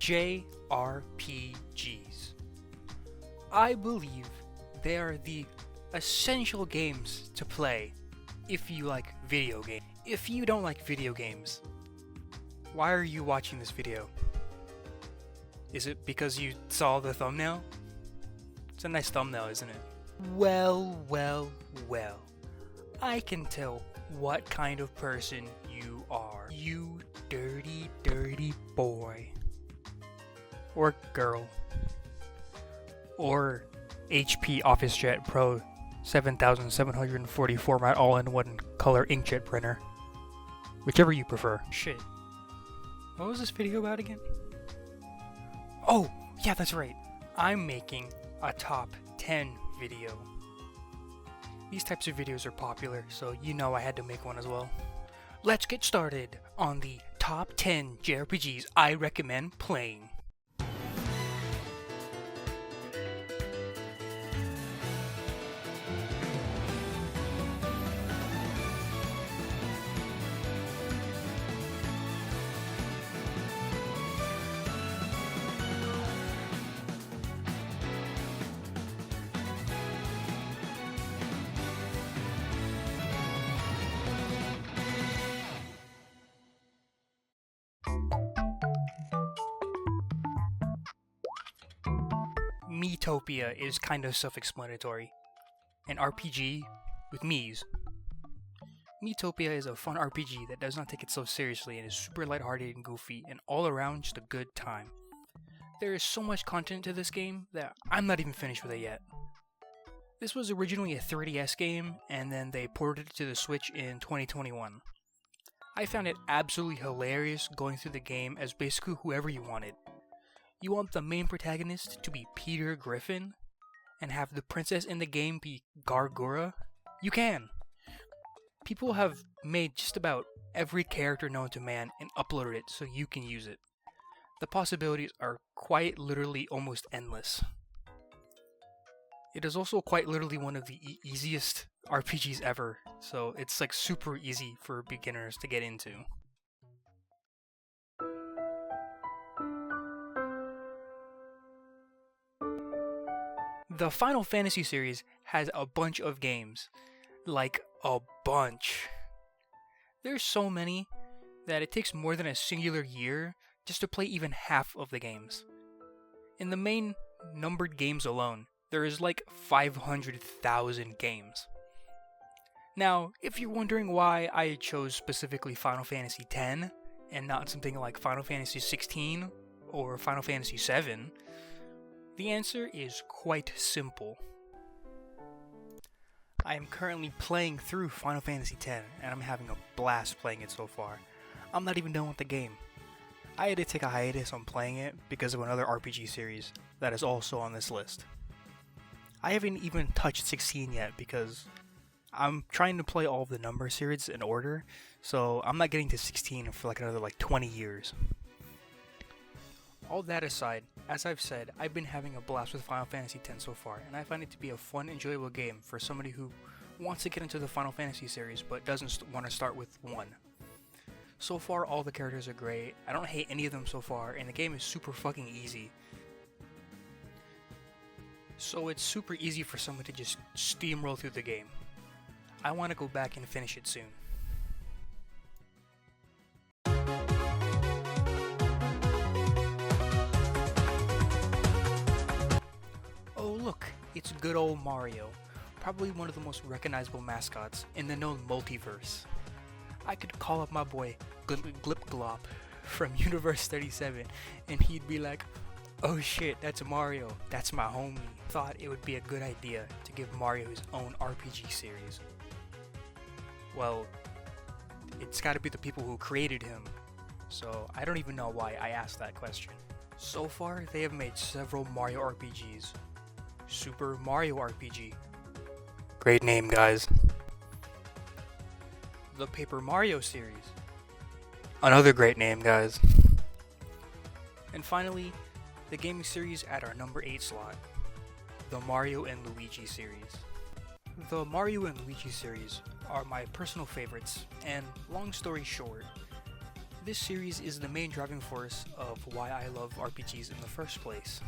JRPGs. I believe they are the essential games to play if you like video games. If you don't like video games, why are you watching this video? Is it because you saw the thumbnail? It's a nice thumbnail, isn't it? Well. I can tell what kind of person you are. You dirty boy. Or girl. Or HP OfficeJet Pro 7740 format all-in-one color inkjet printer. Whichever you prefer. Shit. What was this video about again? Oh, yeah, that's right. I'm making a top 10 video. These types of videos are popular, so you know I had to make one as well. Let's get started on the top 10 JRPGs I recommend playing. Mopia is kind of self-explanatory. An RPG with Miis. Mopia is a fun RPG that does not take itself seriously and is super lighthearted and goofy and all around just a good time. There is so much content to this game that I'm not even finished with it yet. This was originally a 3DS game and then they ported it to the Switch in 2021. I found it absolutely hilarious going through the game as basically whoever you wanted. You want the main protagonist to be Peter Griffin and have the princess in the game be Gargura? You can! People have made just about every character known to man and uploaded it so you can use it. The possibilities are quite literally almost endless. It is also quite literally one of the easiest RPGs ever, so it's like super easy for beginners to get into. The Final Fantasy series has a bunch of games. Like, a bunch. There's so many that it takes more than a singular year just to play even half of the games. In the main numbered games alone, there is like 500,000 games. Now, if you're wondering why I chose specifically Final Fantasy X and not something like Final Fantasy XVI or Final Fantasy VII, the answer is quite simple. I am currently playing through Final Fantasy X, and I'm having a blast playing it so far. I'm not even done with the game. I had to take a hiatus on playing it because of another RPG series that is also on this list. I haven't even touched 16 yet because I'm trying to play all of the number series in order, so I'm not getting to 16 for like another 20 years. All that aside, as I've said, I've been having a blast with Final Fantasy X so far, and I find it to be a fun, enjoyable game for somebody who wants to get into the Final Fantasy series but doesn't want to start with one. So far, all the characters are great, I don't hate any of them so far, and the game is super fucking easy. So it's super easy for someone to just steamroll through the game. I want to go back and finish it soon. It's good old Mario, probably one of the most recognizable mascots in the known multiverse. I could call up my boy Glip Glop from Universe 37 and he'd be like, "Oh shit, that's Mario, that's my homie." Thought it would be a good idea to give Mario his own RPG series. Well, it's gotta be the people who created him, so I don't even know why I asked that question. So far, they have made several Mario RPGs. Super Mario RPG. Great name, guys. The Paper Mario series. Another great name, guys. And finally, the gaming series at our number 8 slot. The Mario and Luigi series. The Mario and Luigi series are my personal favorites, and long story short, This series is the main driving force of why I love RPGs in the first place.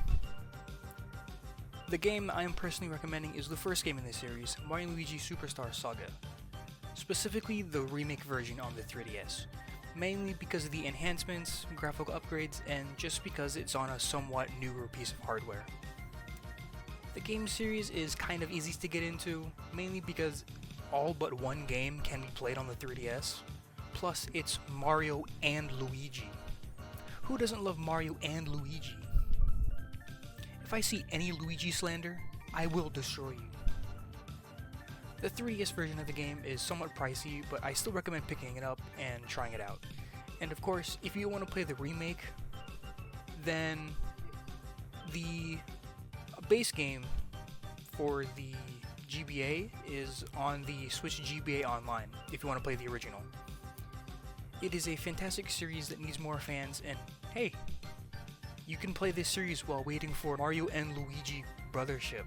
The game I am personally recommending is the first game in this series, Mario & Luigi Superstar Saga. Specifically the remake version on the 3DS, mainly because of the enhancements, graphical upgrades, and just because it's on a somewhat newer piece of hardware. The game series is kind of easy to get into, mainly because all but one game can be played on the 3DS, plus it's Mario and Luigi. Who doesn't love Mario and Luigi? If I see any Luigi slander, I will destroy you. The 3DS version of the game is somewhat pricey, but I still recommend picking it up and trying it out. And of course, if you want to play the remake, then the base game for the GBA is on the Switch GBA Online, if you want to play the original. It is a fantastic series that needs more fans, and hey, you can play this series while waiting for Mario and Luigi Brothership.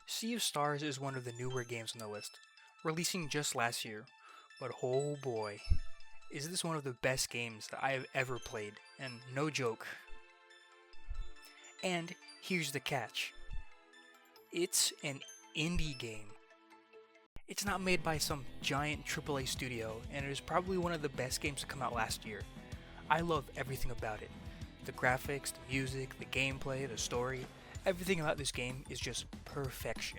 Sea of Stars is one of the newer games on the list, releasing just last year, but oh boy, is this one of the best games that I have ever played, and no joke. And here's the catch. It's an indie game. It's not made by some giant AAA studio, and it is probably one of the best games to come out last year. I love everything about it. The graphics, the music, the gameplay, the story, everything about this game is just perfection.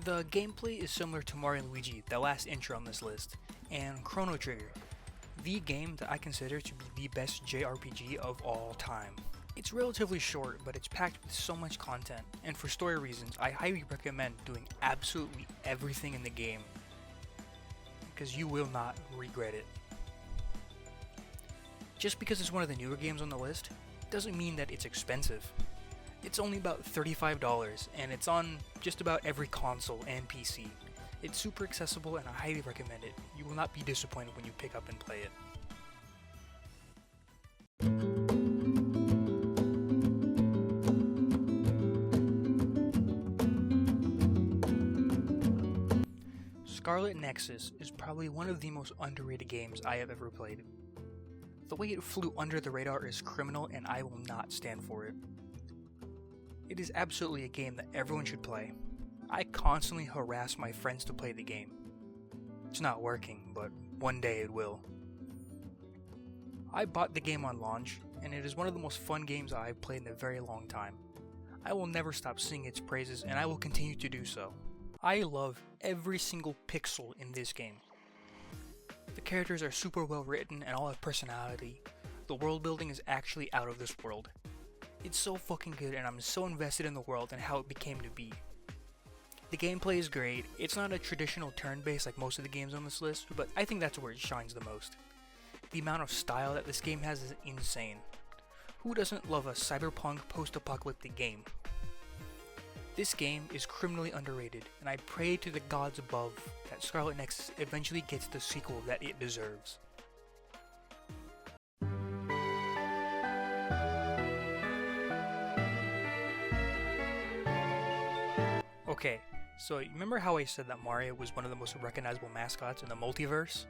The gameplay is similar to Mario & Luigi, the last intro on this list, and Chrono Trigger, the game that I consider to be the best Jrpg of all time. It's relatively short, but it's packed with so much content, and for story reasons, I highly recommend doing absolutely everything in the game, because you will not regret it. Just because it's one of the newer games on the list, doesn't mean that it's expensive. It's only about $35, and it's on just about every console and PC. It's super accessible, and I highly recommend it. You will not be disappointed when you pick up and play it. Scarlet Nexus is probably one of the most underrated games I have ever played. The way it flew under the radar is criminal, and I will not stand for it. It is absolutely a game that everyone should play. I constantly harass my friends to play the game. It's not working, but one day it will. I bought the game on launch, and it is one of the most fun games I've played in a very long time. I will never stop singing its praises, and I will continue to do so. I love every single pixel in this game. The characters are super well written and all have personality. The world building is actually out of this world. It's so fucking good, and I'm so invested in the world and how it became to be. The gameplay is great. It's not a traditional turn-based like most of the games on this list, but I think that's where it shines the most. The amount of style that this game has is insane. Who doesn't love a cyberpunk post-apocalyptic game? This game is criminally underrated, and I pray to the gods above that Scarlet Nexus eventually gets the sequel that it deserves. Okay, so remember how I said that Mario was one of the most recognizable mascots in the multiverse?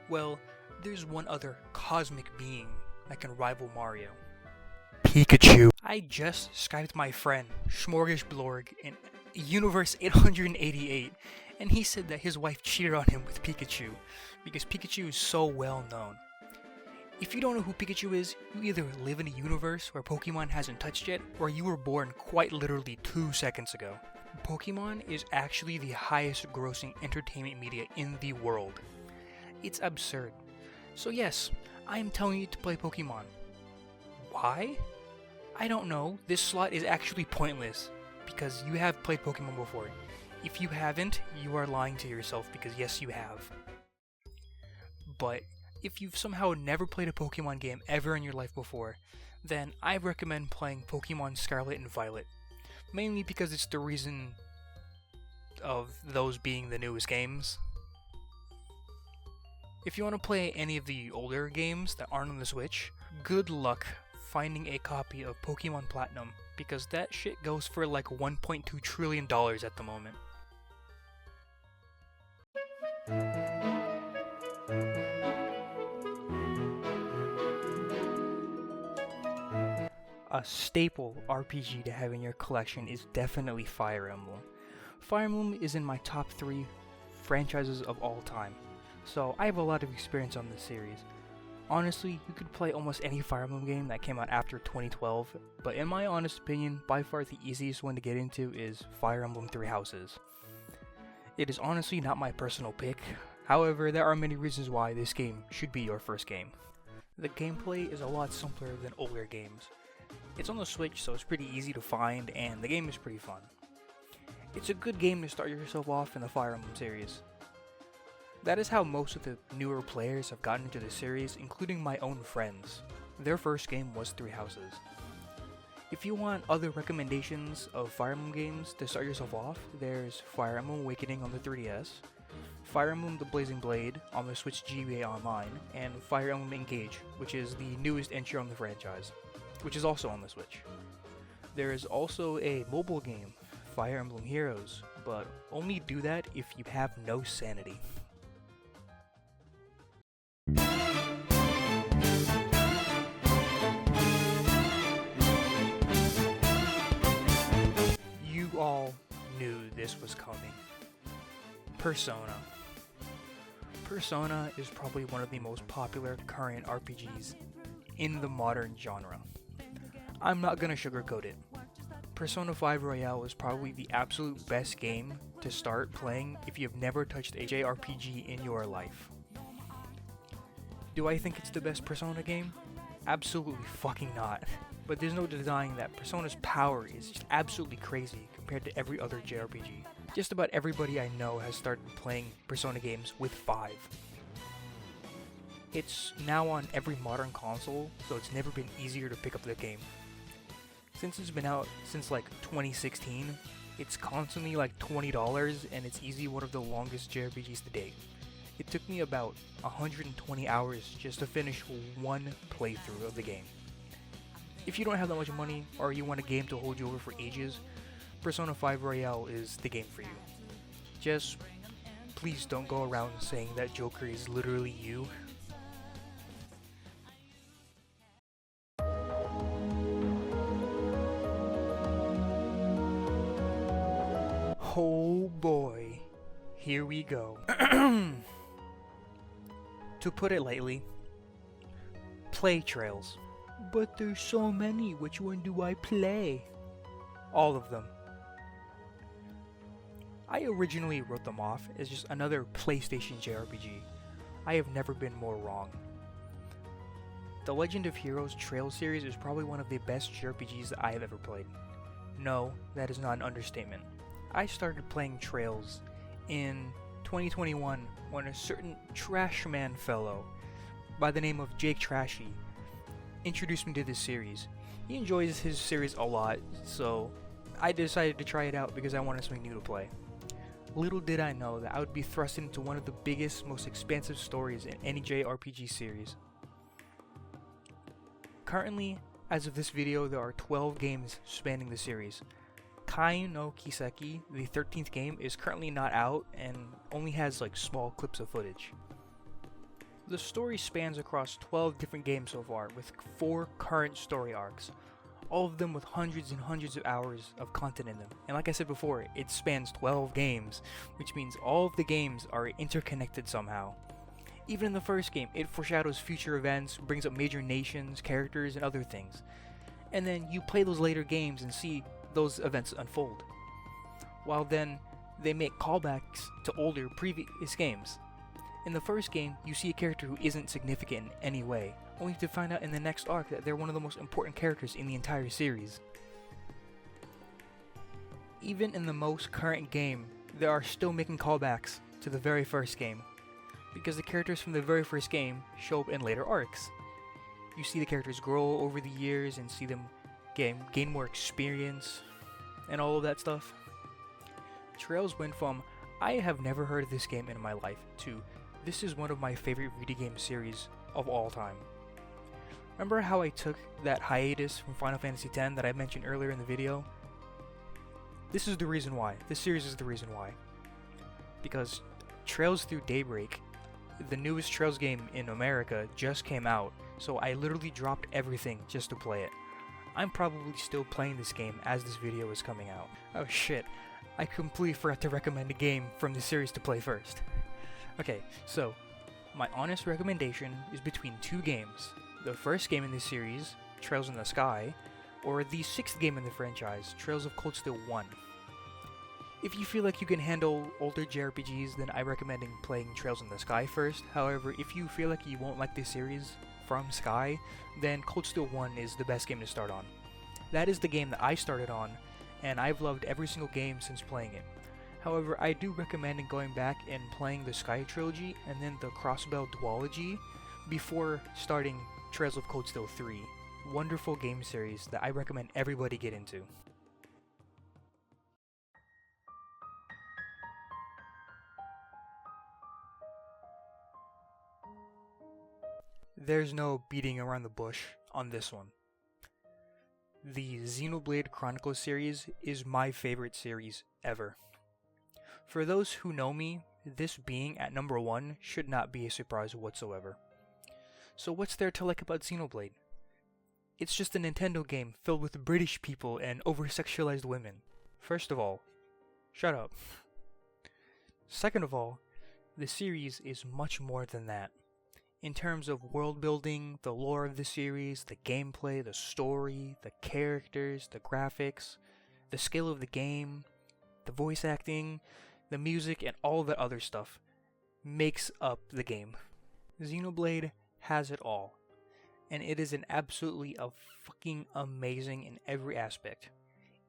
Well, there's one other cosmic being that can rival Mario. Pikachu. I just Skyped my friend, Smorgasblorg, in Universe 888, and he said that his wife cheated on him with Pikachu, because Pikachu is so well known. If you don't know who Pikachu is, you either live in a universe where Pokemon hasn't touched yet, or you were born quite literally 2 seconds ago. Pokemon is actually the highest grossing entertainment media in the world. It's absurd. So yes, I am telling you to play Pokemon. Why? I don't know. This slot is actually pointless, because you have played Pokemon before. If you haven't, you are lying to yourself, because yes, you have. But if you've somehow never played a Pokemon game ever in your life before, then I recommend playing Pokemon Scarlet and Violet. Mainly because it's the reason of those being the newest games. If you want to play any of the older games that aren't on the Switch, good luck finding a copy of Pokemon Platinum, because that shit goes for like $1.2 trillion at the moment. A staple RPG to have in your collection is definitely Fire Emblem. Fire Emblem is in my top 3 franchises of all time, so I have a lot of experience on this series. Honestly, you could play almost any Fire Emblem game that came out after 2012, but in my honest opinion, by far the easiest one to get into is Fire Emblem Three Houses. It is honestly not my personal pick, however, there are many reasons why this game should be your first game. The gameplay is a lot simpler than older games. It's on the Switch, so it's pretty easy to find, and the game is pretty fun. It's a good game to start yourself off in the Fire Emblem series. That is how most of the newer players have gotten into the series, including my own friends. Their first game was Three Houses. If you want other recommendations of Fire Emblem games to start yourself off, there's Fire Emblem Awakening on the 3DS, Fire Emblem The Blazing Blade on the Switch GBA Online, and Fire Emblem Engage, which is the newest entry on the franchise, which is also on the Switch. There is also a mobile game, Fire Emblem Heroes, but only do that if you have no sanity. You all knew this was coming. Persona. Persona is probably one of the most popular current RPGs in the modern genre. I'm not gonna sugarcoat it. Persona 5 Royale is probably the absolute best game to start playing if you've never touched a JRPG in your life. Do I think it's the best Persona game? Absolutely fucking not. But there's no denying that Persona's power is just absolutely crazy compared to every other JRPG. Just about everybody I know has started playing Persona games with 5. It's now on every modern console, so it's never been easier to pick up the game. Since it's been out since like 2016, it's constantly like $20 and it's easily one of the longest JRPGs to date. It took me about 120 hours just to finish one playthrough of the game. If you don't have that much money or you want a game to hold you over for ages, Persona 5 Royale is the game for you. Just please don't go around saying that Joker is literally you. Oh boy, here we go. To put it lightly, play trails. But there's so many, which one do I play? All of them. I originally wrote them off as just another PlayStation JRPG. I have never been more wrong. The Legend of Heroes Trails series is probably one of the best JRPGs that I have ever played. No, that is not an understatement. I started playing Trails in 2021 when a certain Trashman fellow by the name of Jake Trashy introduced me to this series. He enjoys his series a lot, so I decided to try it out because I wanted something new to play. Little did I know that I would be thrust into one of the biggest, most expansive stories in any JRPG series. Currently, as of this video, there are 12 games spanning the series. Kai no Kiseki, the 13th game, is currently not out and only has like small clips of footage. The story spans across 12 different games so far, with 4 current story arcs, all of them with hundreds and hundreds of hours of content in them. And like I said before, it spans 12 games, which means all of the games are interconnected somehow. Even in the first game, it foreshadows future events, brings up major nations, characters, and other things. And then you play those later games and see those events unfold. While then, they make callbacks to older previous games. In the first game, you see a character who isn't significant in any way, only to find out in the next arc that they're one of the most important characters in the entire series. Even in the most current game, they are still making callbacks to the very first game, because the characters from the very first game show up in later arcs. You see the characters grow over the years and see them gain more experience and all of that stuff. Trails went from I have never heard of this game in my life to this is one of my favorite video game series of all time. Remember how I took that hiatus from Final Fantasy X that I mentioned earlier in the video? This is the reason why. This series is the reason why. Because Trails Through Daybreak, the newest Trails game in America, just came out, so I literally dropped everything just to play it. I'm probably still playing this game as this video is coming out. Oh shit, I completely forgot to recommend a game from the series to play first. Okay, so my honest recommendation is between two games. The first game in this series, Trails in the Sky, or the sixth game in the franchise, Trails of Cold Steel 1. If you feel like you can handle older JRPGs, then I recommend playing Trails in the Sky first. However, if you feel like you won't like this series from Sky, then Cold Steel 1 is the best game to start on. That is the game that I started on, and I've loved every single game since playing it. However, I do recommend going back and playing the Sky Trilogy and then the Crossbell Duology before starting Trails of Cold Steel 3. Wonderful game series that I recommend everybody get into. There's no beating around the bush on this one. The Xenoblade Chronicles series is my favorite series ever. For those who know me, this being at number 1 should not be a surprise whatsoever. So what's there to like about Xenoblade? It's just a Nintendo game filled with British people and over-sexualized women. First of all, shut up. Second of all, the series is much more than that. In terms of world building, the lore of the series, the gameplay, the story, the characters, the graphics, the scale of the game, the voice acting, the music, and all that other stuff makes up the game. Xenoblade has it all, and it is an absolutely fucking amazing in every aspect.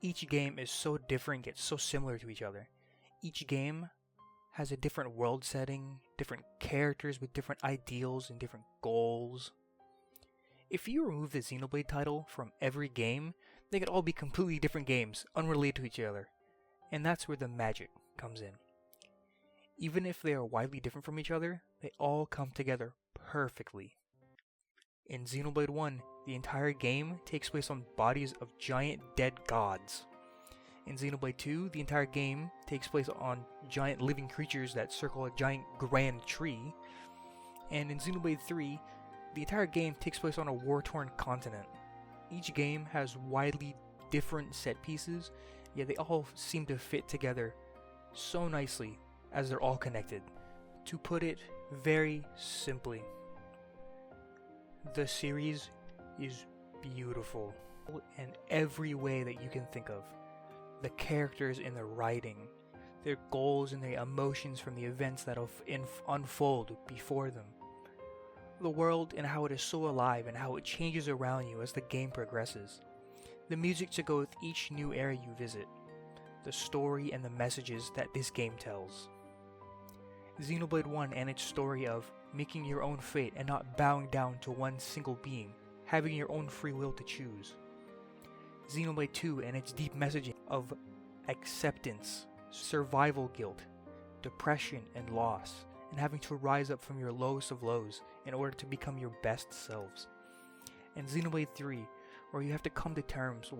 Each game is so different yet so similar to each other. Each game has a different world setting, different characters with different ideals and different goals. If you remove the Xenoblade title from every game, they could all be completely different games, unrelated to each other. And that's where the magic comes in. Even if they are widely different from each other, they all come together perfectly. In Xenoblade 1, the entire game takes place on bodies of giant dead gods. In Xenoblade 2, the entire game takes place on giant living creatures that circle a giant grand tree. And in Xenoblade 3, the entire game takes place on a war-torn continent. Each game has widely different set pieces, yet they all seem to fit together so nicely as they're all connected. To put it very simply, the series is beautiful in every way that you can think of. The characters in the writing, their goals and their emotions from the events that unfold before them. The world and how it is so alive and how it changes around you as the game progresses. The music to go with each new area you visit. The story and the messages that this game tells. Xenoblade 1 and its story of making your own fate and not bowing down to one single being, having your own free will to choose. Xenoblade 2 and its deep messaging of acceptance, survival guilt, depression and loss, and having to rise up from your lowest of lows in order to become your best selves. And Xenoblade 3, where you have to come to terms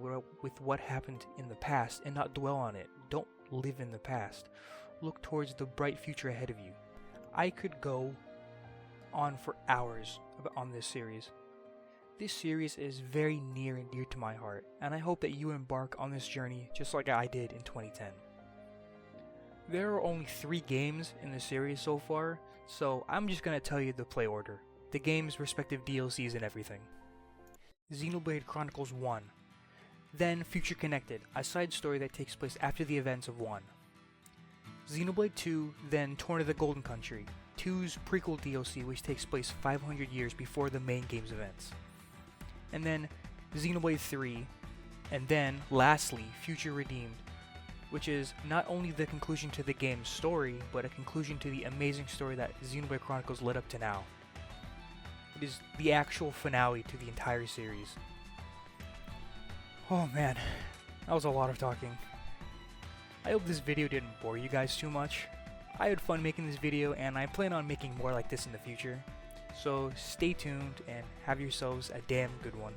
with what happened in the past and not dwell on it. Don't live in the past. Look towards the bright future ahead of you. I could go on for hours on this series. This series is very near and dear to my heart, and I hope that you embark on this journey just like I did in 2010. There are only 3 games in the series so far, so I'm just gonna tell you the play order, the game's respective DLCs and everything. Xenoblade Chronicles 1, then Future Connected, a side story that takes place after the events of 1. Xenoblade 2, then Torn of the Golden Country, 2's prequel DLC which takes place 500 years before the main game's events. And then Xenoblade 3, and then, lastly, Future Redeemed, which is not only the conclusion to the game's story, but a conclusion to the amazing story that Xenoblade Chronicles led up to now. It is the actual finale to the entire series. Oh man, that was a lot of talking. I hope this video didn't bore you guys too much. I had fun making this video, and I plan on making more like this in the future. So stay tuned and have yourselves a damn good one.